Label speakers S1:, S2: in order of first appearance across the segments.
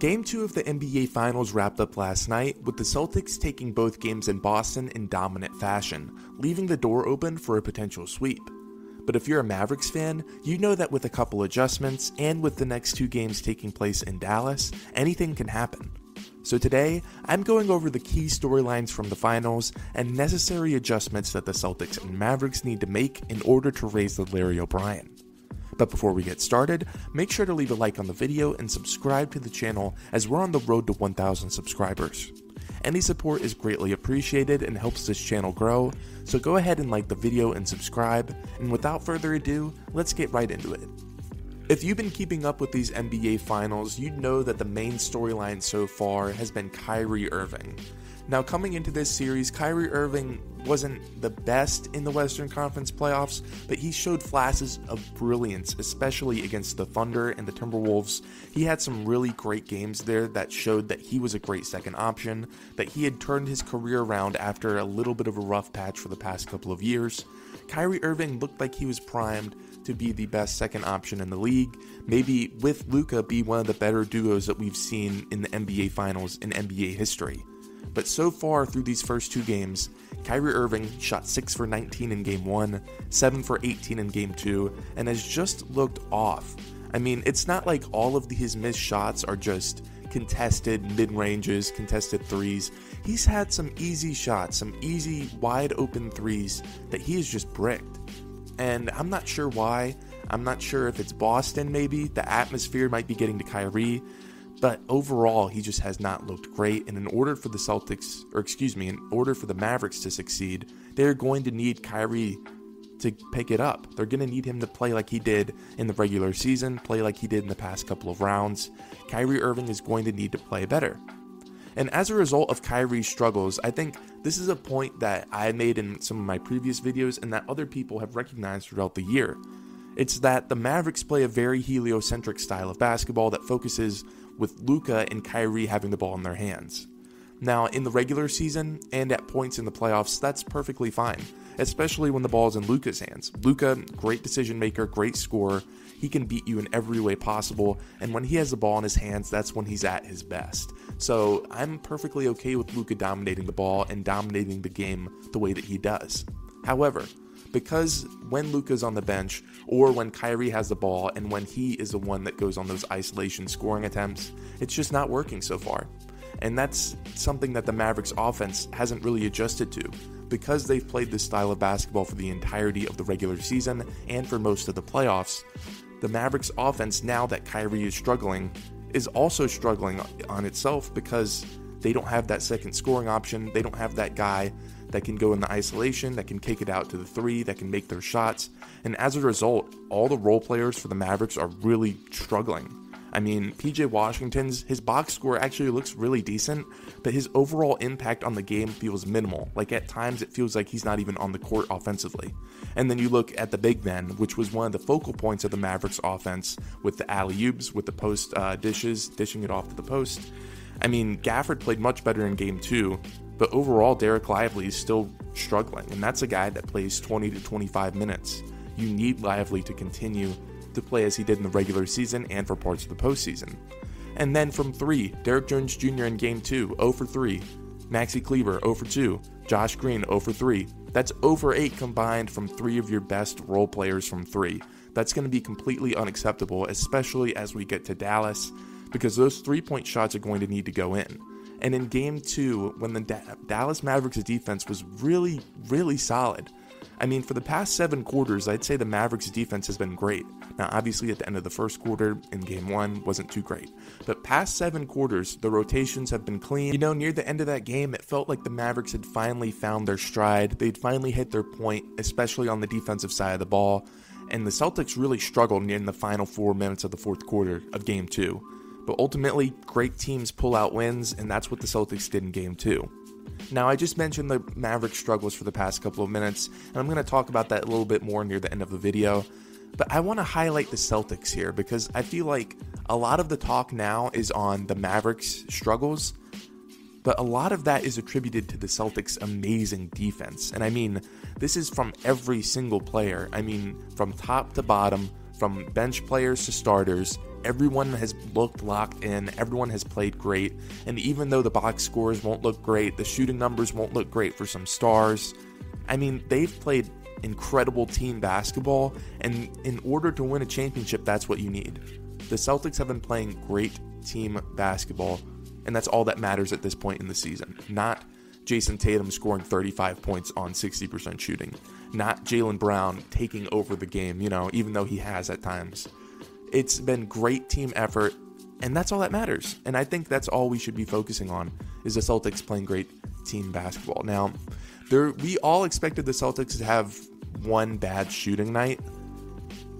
S1: Game 2 of the NBA Finals wrapped up last night, with the Celtics taking both games in Boston in dominant fashion, leaving the door open for a potential sweep. But if you're a Mavericks fan, you know that with a couple adjustments, and with the next 2 games taking place in Dallas, anything can happen. So today, I'm going over the key storylines from the finals and necessary adjustments that the Celtics and Mavericks need to make in order to raise the Larry O'Brien. But before we get started, make sure to leave a like on the video and subscribe to the channel as we're on the road to 1,000 subscribers. Any support is greatly appreciated and helps this channel grow, so go ahead and like the video and subscribe, and without further ado, let's get right into it. If you've been keeping up with these NBA Finals, you'd know that the main storyline so far has been Kyrie Irving. Now, coming into this series, Kyrie Irving wasn't the best in the Western Conference playoffs, but he showed flashes of brilliance, especially against the Thunder and the Timberwolves. He had some really great games there that showed that he was a great second option, that he had turned his career around after a little bit of a rough patch for the past couple of years. Kyrie Irving looked like he was primed to be the best second option in the league, maybe with Luka be one of the better duos that we've seen in the NBA Finals in NBA history. But so far through these first 2 games, Kyrie Irving shot 6 for 19 in Game 1, 7 for 18 in Game 2, and has just looked off. I mean, it's not like all of his missed shots are just contested mid-ranges, contested threes. He's had some easy shots, some easy wide open threes that he has just bricked. And I'm not sure why. I'm not sure if it's Boston maybe. The atmosphere might be getting to Kyrie. But overall, he just has not looked great, and in order for the order for the Mavericks to succeed, they're going to need Kyrie to pick it up. They're going to need him to play like he did in the regular season, play like he did in the past couple of rounds. Kyrie Irving is going to need to play better. And as a result of Kyrie's struggles, I think this is a point that I made in some of my previous videos and that other people have recognized throughout the year. It's that the Mavericks play a very heliocentric style of basketball that focuses with Luka and Kyrie having the ball in their hands. Now, in the regular season and at points in the playoffs, that's perfectly fine, especially when the ball's in Luka's hands. Luka, great decision maker, great scorer. He can beat you in every way possible, and when he has the ball in his hands, that's when he's at his best. So I'm perfectly okay with Luka dominating the ball and dominating the game the way that he does. However, because when Luka's on the bench, or when Kyrie has the ball, and when he is the one that goes on those isolation scoring attempts, it's just not working so far. And that's something that the Mavericks offense hasn't really adjusted to. Because they've played this style of basketball for the entirety of the regular season and for most of the playoffs, the Mavericks offense, now that Kyrie is struggling, is also struggling on itself because they don't have that second scoring option. They don't have that guy that can go in the isolation, that can kick it out to the 3, that can make their shots. And as a result, all the role players for the Mavericks are really struggling. I mean, PJ Washington's, his box score actually looks really decent, but his overall impact on the game feels minimal. Like at times it feels like he's not even on the court offensively. And then you look at the big men, which was one of the focal points of the Mavericks offense, with the alley-oops, with the post dishing it off to the post. I mean, Gafford played much better in Game 2, but overall, Derek Lively is still struggling, and that's a guy that plays 20 to 25 minutes. You need Lively to continue to play as he did in the regular season and for parts of the postseason. And then from 3, Derek Jones Jr. in Game 2, 0 for 3. Maxi Kleber, 0 for 2. Josh Green, 0 for 3. That's 0 for 8 combined from 3 of your best role players from 3. That's going to be completely unacceptable, especially as we get to Dallas, because those 3-point shots are going to need to go in. And in Game 2, when the Dallas Mavericks' defense was really, really solid. I mean, for the past 7 quarters, I'd say the Mavericks' defense has been great. Now, obviously, at the end of the first quarter in Game 1 wasn't too great. But past 7 quarters, the rotations have been clean. You know, near the end of that game, it felt like the Mavericks had finally found their stride. They'd finally hit their point, especially on the defensive side of the ball. And the Celtics really struggled in the final 4 minutes of the fourth quarter of Game 2. But ultimately, great teams pull out wins, and that's what the Celtics did in Game 2. Now, I just mentioned the Mavericks' struggles for the past couple of minutes, and I'm going to talk about that a little bit more near the end of the video. But I want to highlight the Celtics here, because I feel like a lot of the talk now is on the Mavericks' struggles, but a lot of that is attributed to the Celtics' amazing defense. And I mean, this is from every single player. I mean, from top to bottom, from bench players to starters, Everyone has looked locked in, everyone has played great, and even though the box scores won't look great, the shooting numbers won't look great for some stars, I mean, they've played incredible team basketball, and in order to win a championship, that's what you need. The Celtics have been playing great team basketball, and that's all that matters at this point in the season. Not Jason Tatum scoring 35 points on 60% shooting. Not Jaylen Brown taking over the game, even though he has at times. It's been great team effort, and that's all that matters. And I think that's all we should be focusing on, is the Celtics playing great team basketball. Now, we all expected the Celtics to have one bad shooting night.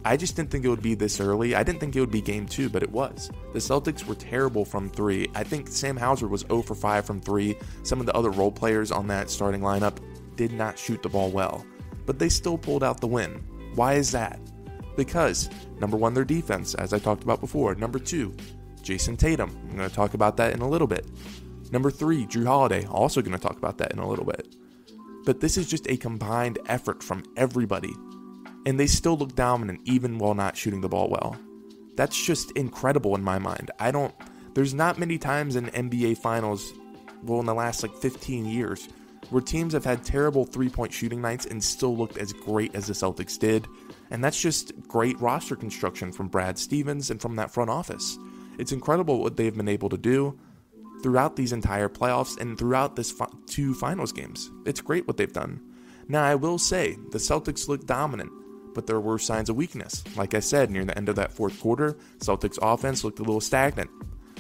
S1: I just didn't think it would be this early. I didn't think it would be game 2, but it was. The Celtics were terrible from 3. I think Sam Hauser was 0 for 5 from 3. Some of the other role players on that starting lineup did not shoot the ball well, but they still pulled out the win. Why is that? Because, number 1, their defense, as I talked about before. Number 2, Jason Tatum. I'm going to talk about that in a little bit. Number 3, Jrue Holiday. Also going to talk about that in a little bit. But this is just a combined effort from everybody. And they still look dominant even while not shooting the ball well. That's just incredible in my mind. There's not many times in NBA finals, in the last 15 years, where teams have had terrible 3-point shooting nights and still looked as great as the Celtics did. And that's just great roster construction from Brad Stevens and from that front office. It's incredible what they've been able to do throughout these entire playoffs and throughout this 2 finals games. It's great what they've done. Now, I will say, the Celtics look dominant, but there were signs of weakness. Like I said, near the end of that fourth quarter, Celtics offense looked a little stagnant.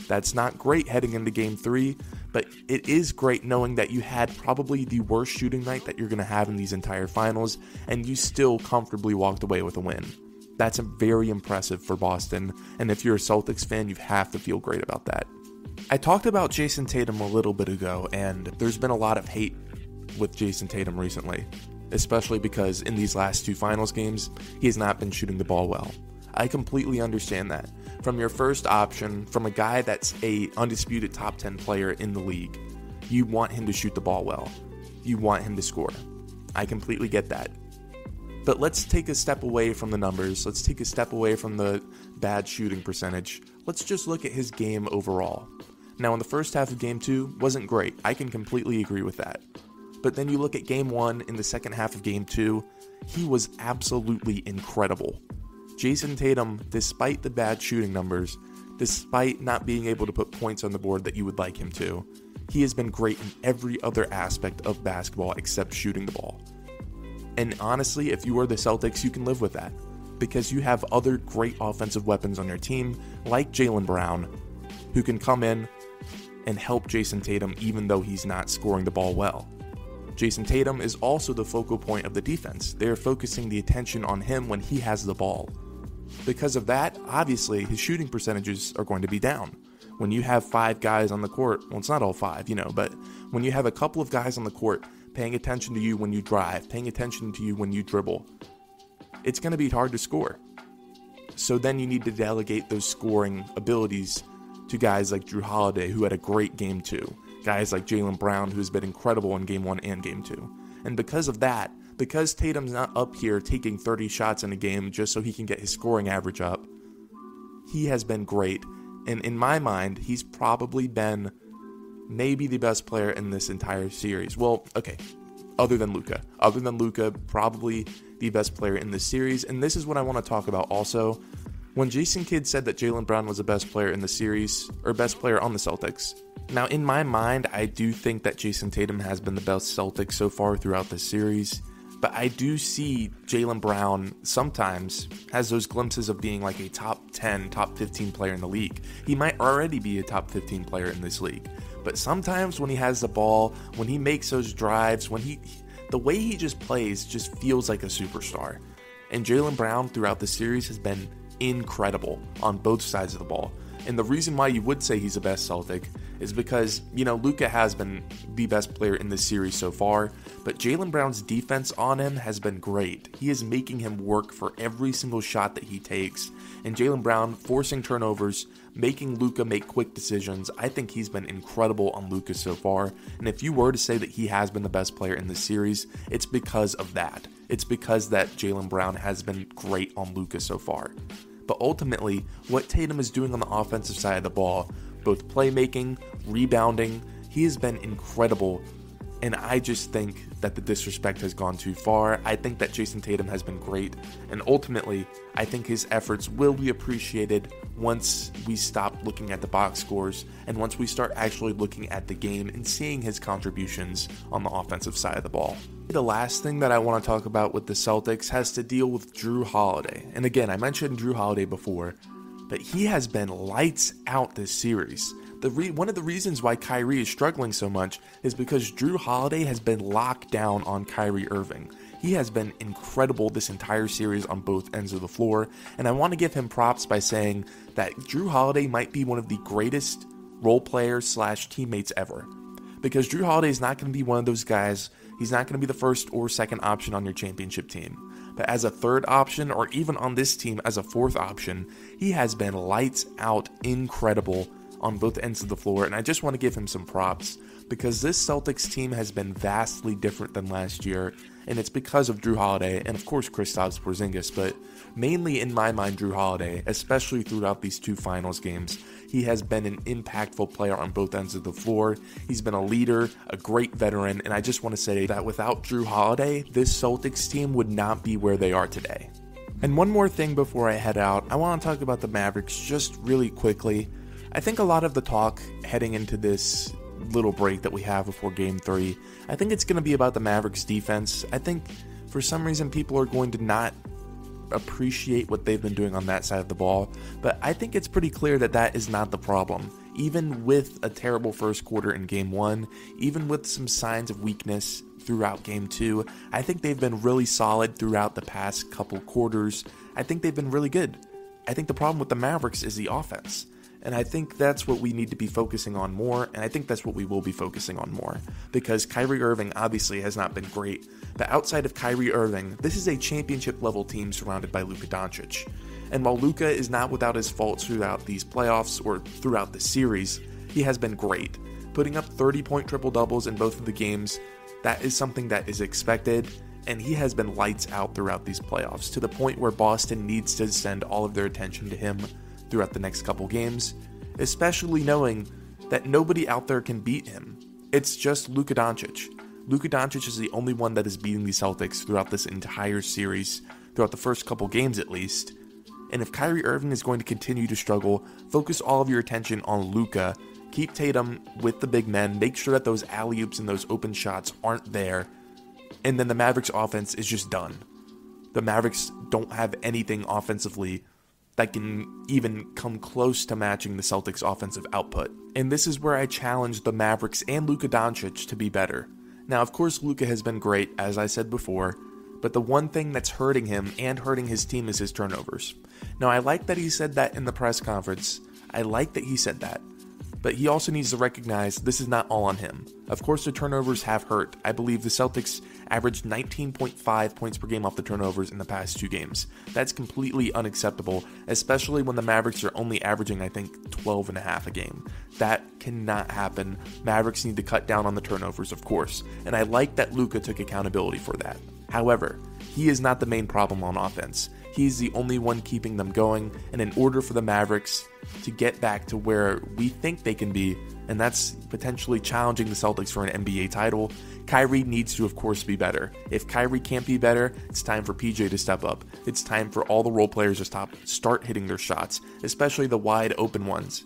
S1: That's not great heading into game 3, but it is great knowing that you had probably the worst shooting night that you're going to have in these entire finals, and you still comfortably walked away with a win. That's very impressive for Boston, and if you're a Celtics fan, you have to feel great about that. I talked about Jason Tatum a little bit ago, and there's been a lot of hate with Jason Tatum recently, especially because in these last 2 finals games, he has not been shooting the ball well. I completely understand that. From your first option, from a guy that's a undisputed top 10 player in the league, you want him to shoot the ball well. You want him to score. I completely get that. But let's take a step away from the numbers. Let's take a step away from the bad shooting percentage. Let's just look at his game overall. Now, in the first half of game 2, wasn't great. I can completely agree with that. But then you look at game 1 in the second half of game 2, he was absolutely incredible. Jason Tatum, despite the bad shooting numbers, despite not being able to put points on the board that you would like him to, he has been great in every other aspect of basketball except shooting the ball. And honestly, if you are the Celtics, you can live with that, because you have other great offensive weapons on your team, like Jaylen Brown, who can come in and help Jason Tatum even though he's not scoring the ball well. Jason Tatum is also the focal point of the defense. They are focusing the attention on him when he has the ball. Because of that, obviously, his shooting percentages are going to be down. When you have 5 guys on the court, well, it's not all 5, but when you have a couple of guys on the court paying attention to you when you drive, paying attention to you when you dribble, it's going to be hard to score. So then you need to delegate those scoring abilities to guys like Jrue Holiday, who had a great game 2. Guys like Jaylen Brown, who's been incredible in game 1 and game 2. And because of that, because Tatum's not up here taking 30 shots in a game just so he can get his scoring average up, he has been great. And in my mind, he's probably been maybe the best player in this entire series. Well, okay, other than Luka. Other than Luka, probably the best player in this series. And this is what I want to talk about also. When Jason Kidd said that Jaylen Brown was the best player in the series, or best player on the Celtics, now in my mind, I do think that Jason Tatum has been the best Celtic so far throughout the series, but I do see Jaylen Brown sometimes has those glimpses of being like a top 10, top 15 player in the league. He might already be a top 15 player in this league, but sometimes when he has the ball, when he makes those drives, the way he just plays just feels like a superstar. And Jaylen Brown throughout the series has been incredible on both sides of the ball. And the reason why you would say he's the best Celtic is because, Luka has been the best player in this series so far, but Jaylen Brown's defense on him has been great. He is making him work for every single shot that he takes, and Jaylen Brown forcing turnovers, making Luka make quick decisions. I think he's been incredible on Luka so far, and if you were to say that he has been the best player in this series, it's because of that. It's because that Jaylen Brown has been great on Luka so far. but ultimately, what Tatum is doing on the offensive side of the ball, both playmaking, rebounding, he has been incredible. And I just think that the disrespect has gone too far. I think that Jason Tatum has been great. And ultimately, I think his efforts will be appreciated once we stop looking at the box scores and once we start actually looking at the game and seeing his contributions on the offensive side of the ball. The last thing that I want to talk about with the Celtics has to deal with Jrue Holiday. And again, I mentioned Jrue Holiday before, but he has been lights out this series. One of the reasons why Kyrie is struggling so much is because Jrue Holiday has been locked down on Kyrie Irving. He has been incredible this entire series on both ends of the floor, and I want to give him props by saying that Jrue Holiday might be one of the greatest role players / teammates ever. Because Jrue Holiday is not going to be one of those guys, he's not going to be the first or second option on your championship team. But as a third option, or even on this team as a fourth option, he has been lights out incredible on both ends of the floor, and I just want to give him some props because this Celtics team has been vastly different than last year, and it's because of Jrue Holiday and of course Kristaps Porzingis, but mainly in my mind Jrue Holiday, especially throughout these two finals games. He has been an impactful player on both ends of the floor. He's been a leader, a great veteran, and I just want to say that without Jrue Holiday, this Celtics team would not be where they are today. And one more thing before I head out, I want to talk about the Mavericks just really quickly. I think a lot of the talk heading into this little break that we have before Game 3, I think it's going to be about the Mavericks defense. I think for some reason people are going to not appreciate what they've been doing on that side of the ball, but I think it's pretty clear that that is not the problem. Even with a terrible first quarter in Game 1, even with some signs of weakness throughout Game 2, I think they've been really solid throughout the past couple quarters. I think they've been really good. I think the problem with the Mavericks is the offense. And I think that's what we need to be focusing on more, and I think that's what we will be focusing on more. Because Kyrie Irving obviously has not been great, but outside of Kyrie Irving, this is a championship-level team surrounded by Luka Doncic. And while Luka is not without his faults throughout these playoffs or throughout the series, he has been great. Putting up 30-point triple-doubles in both of the games, that is something that is expected, and he has been lights out throughout these playoffs, to the point where Boston needs to send all of their attention to him throughout the next couple games, especially knowing that nobody out there can beat him. It's just Luka Doncic. Luka Doncic is the only one that is beating the Celtics throughout this entire series, throughout the first couple games at least. And if Kyrie Irving is going to continue to struggle, focus all of your attention on Luka. Keep Tatum with the big men, make sure that those alley-oops and those open shots aren't there, and then the Mavericks offense is just done. The Mavericks don't have anything offensively that can even come close to matching the Celtics' offensive output. And this is where I challenge the Mavericks and Luka Doncic to be better. Now, of course, Luka has been great, as I said before, but the one thing that's hurting him and hurting his team is his turnovers. Now, I like that he said that in the press conference. I like that he said that. But he also needs to recognize this is not all on him. Of course, the turnovers have hurt. I believe the Celtics averaged 19.5 points per game off the turnovers in the past 2 games. That's completely unacceptable, especially when the Mavericks are only averaging, I think, 12.5 a game. That cannot happen. Mavericks need to cut down on the turnovers, of course, and I like that Luka took accountability for that. However, he is not the main problem on offense. He's the only one keeping them going, and in order for the Mavericks to get back to where we think they can be, and that's potentially challenging the Celtics for an NBA title, Kyrie needs to, of course, be better. If Kyrie can't be better, it's time for PJ to step up. It's time for all the role players to start hitting their shots, especially the wide open ones.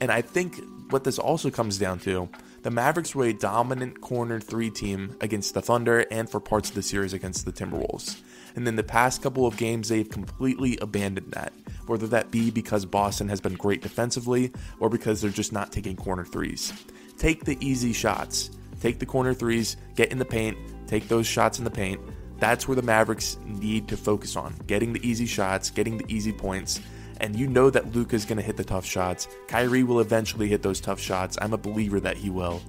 S1: And I think what this also comes down to, the Mavericks were a dominant corner 3 team against the Thunder and for parts of the series against the Timberwolves. And in the past couple of games, they've completely abandoned that, whether that be because Boston has been great defensively or because they're just not taking corner 3s. Take the easy shots. Take the corner 3s, get in the paint, take those shots in the paint. That's where the Mavericks need to focus on, getting the easy shots, getting the easy points. And you know that Luka's going to hit the tough shots. Kyrie will eventually hit those tough shots. I'm a believer that he will.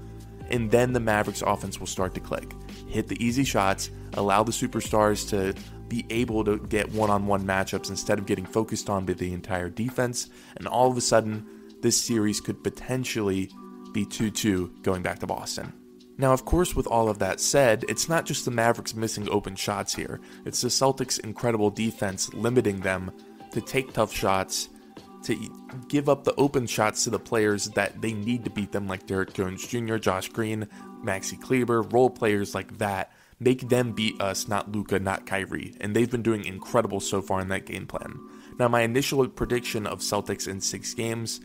S1: And then the Mavericks offense will start to click. Hit the easy shots, allow the superstars to be able to get one-on-one matchups instead of getting focused on by the entire defense. And all of a sudden, this series could potentially be 2-2 going back to Boston. Now, of course, with all of that said, it's not just the Mavericks missing open shots here. It's the Celtics' incredible defense limiting them to take tough shots, to give up the open shots to the players that they need to beat them, like Derek Jones Jr., Josh Green, Maxi Kleber, role players like that. Make them beat us, not Luka, not Kyrie. And they've been doing incredible so far in that game plan. Now, my initial prediction of Celtics in 6 games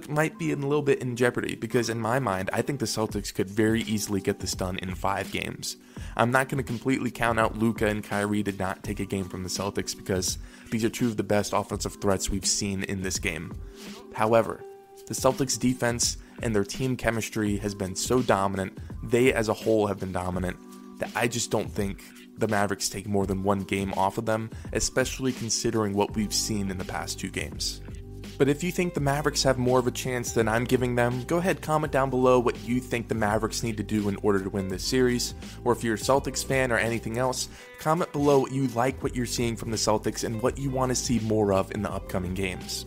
S1: might be a little bit in jeopardy, because in my mind, I think the Celtics could very easily get this done in 5 games. I'm not going to completely count out Luka and Kyrie to not take a game from the Celtics, because these are 2 of the best offensive threats we've seen in this game. However, the Celtics defense and their team chemistry has been so dominant, they as a whole have been dominant, that I just don't think the Mavericks take more than 1 game off of them, especially considering what we've seen in the past 2 games. But if you think the Mavericks have more of a chance than I'm giving them, go ahead, comment down below what you think the Mavericks need to do in order to win this series. Or if you're a Celtics fan or anything else, comment below what you like what you're seeing from the Celtics and what you want to see more of in the upcoming games.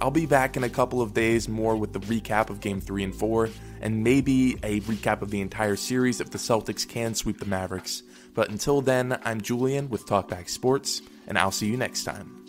S1: I'll be back in a couple of days more with the recap of Game 3 and 4, and maybe a recap of the entire series if the Celtics can sweep the Mavericks. But until then, I'm Julian with Talkback Sports, and I'll see you next time.